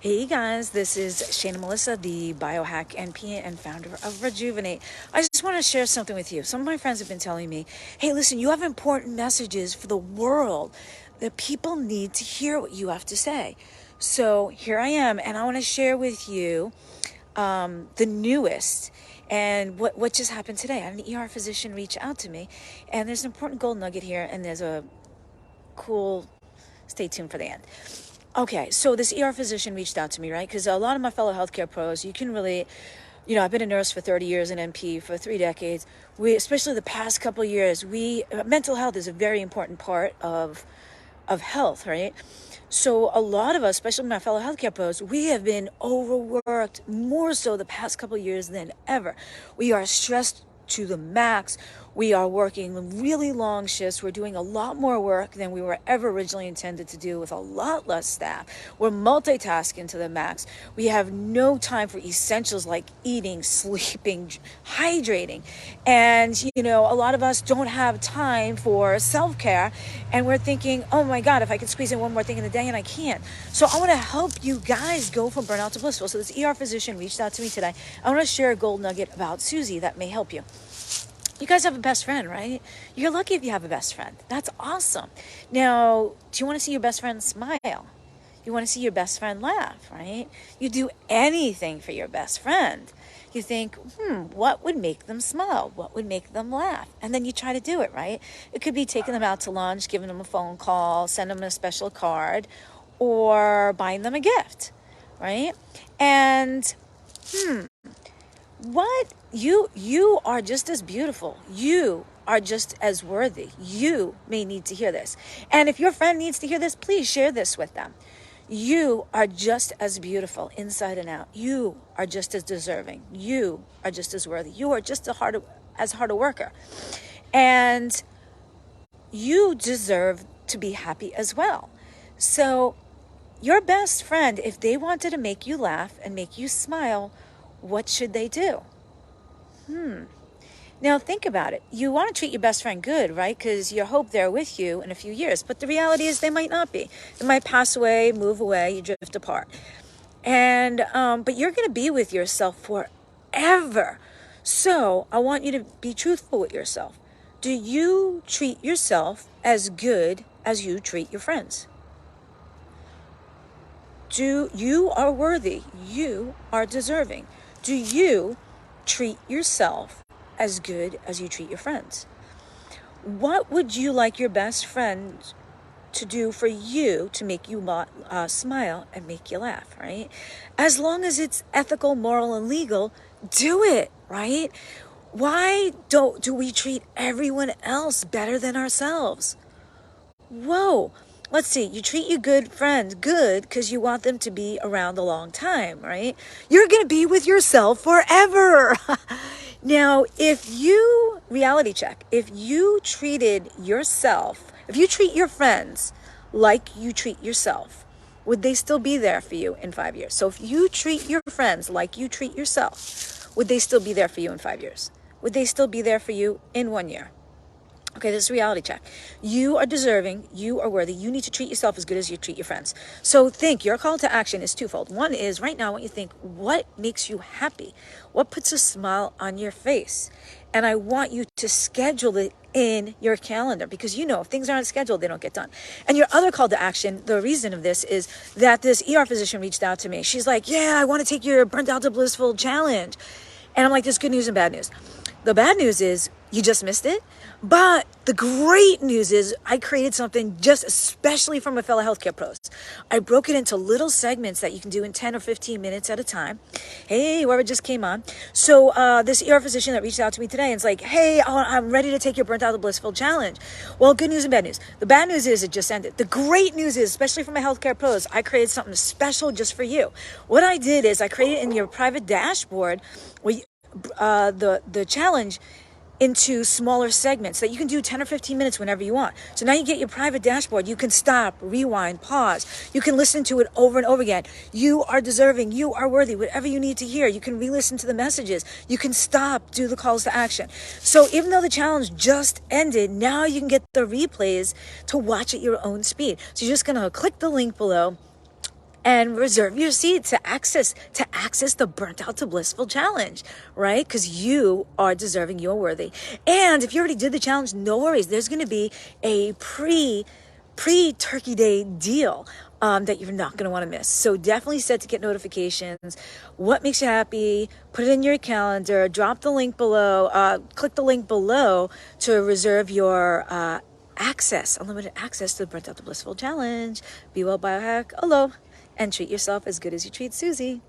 Hey guys, this is Shana Melissa, the biohack NP and founder of Rejuvenate. I just want to share something with you. Some of my friends have been telling me, hey, listen, you have important messages for the world that people need to hear what you have to say. So here I am, and I want to share with you the newest and what just happened today. I had an ER physician reach out to me, and there's an important gold nugget here, and there's a cool, stay tuned for the end. Okay, so this ER physician reached out to me, right? Because a lot of my fellow healthcare pros, you can relate. I've been a nurse for 30 years and NP for 3 decades. Especially the past couple of years, mental health is a very important part of health, right? So a lot of us, especially my fellow healthcare pros, we have been overworked more so the past couple of years than ever. We are stressed to the max. We are working really long shifts. We're doing a lot more work than we were ever originally intended to do with a lot less staff. We're multitasking to the max. We have no time for essentials like eating, sleeping, hydrating. And, a lot of us don't have time for self-care. And we're thinking, oh my God, if I could squeeze in one more thing in the day, and I can't. So I want to help you guys go from burnout to blissful. So this ER physician reached out to me today. I want to share a gold nugget about Suzie that may help you. You guys have a best friend, right? You're lucky if you have a best friend. That's awesome. Now, do you want to see your best friend smile? You want to see your best friend laugh, right? You do anything for your best friend. You think, what would make them smile? What would make them laugh? And then you try to do it, right? It could be taking them out to lunch, giving them a phone call, sending them a special card, or buying them a gift, right? And, what you are just as beautiful. You are just as worthy. You may need to hear this. And if your friend needs to hear this, please share this with them. You are just as beautiful inside and out. You are just as deserving. You are just as worthy. You are just as hard a worker. And you deserve to be happy as well. So your best friend, if they wanted to make you laugh and make you smile, what should they do? Now think about it. You want to treat your best friend good, right? Because you hope they're with you in a few years. But the reality is they might not be. They might pass away, move away, you drift apart. And but you're going to be with yourself forever. So I want you to be truthful with yourself. Do you treat yourself as good as you treat your friends? You are worthy. You are deserving. Do you treat yourself as good as you treat your friends? What would you like your best friend to do for you to make you smile and make you laugh, right? As long as it's ethical, moral, and legal, do it, right? Why do we treat everyone else better than ourselves? Whoa. Let's see, you treat your good friends good because you want them to be around a long time, right? You're going to be with yourself forever. Now, reality check, if you treat your friends like you treat yourself, would they still be there for you in 5 years? So if you treat your friends like you treat yourself, would they still be there for you in 5 years? Would they still be there for you in 1 year? Okay, this is a reality check. You are deserving. You are worthy. You need to treat yourself as good as you treat your friends. So your call to action is twofold. One is right now I want you to think, what makes you happy? What puts a smile on your face? And I want you to schedule it in your calendar because if things aren't scheduled, they don't get done. And your other call to action, the reason of this is that this ER physician reached out to me. She's like, yeah, I want to take your Burnt Out to Blissful challenge. And I'm like, there's good news and bad news. The bad news is you just missed it. But the great news is I created something just especially for my fellow healthcare pros. I broke it into little segments that you can do in 10 or 15 minutes at a time. Hey, whoever just came on. So this ER physician that reached out to me today and it's like, hey, I'm ready to take your Burnt Out to Blissful challenge. Well, good news and bad news. The bad news is it just ended. The great news is, especially for my healthcare pros, I created something special just for you. What I did is I created in your private dashboard the challenge into smaller segments that you can do 10 or 15 minutes whenever you want. So now you get your private dashboard. You can stop, rewind, pause. You can listen to it over and over again. You are deserving. You are worthy. Whatever you need to hear, you can re-listen to the messages. You can stop, do the calls to action. So even though the challenge just ended, now you can get the replays to watch at your own speed. So you're just going to click the link below, and reserve your seat to access the Burnt Out to Blissful challenge, right? Because you are deserving, you're worthy. And if you already did the challenge, no worries. There's going to be a pre-Turkey Day deal that you're not going to want to miss. So definitely set to get notifications. What makes you happy? Put it in your calendar. Drop the link below. Click the link below to reserve your unlimited access to the Burnt Out to Blissful challenge. Be well, biohack, aloha, and treat yourself as good as you treat Susie.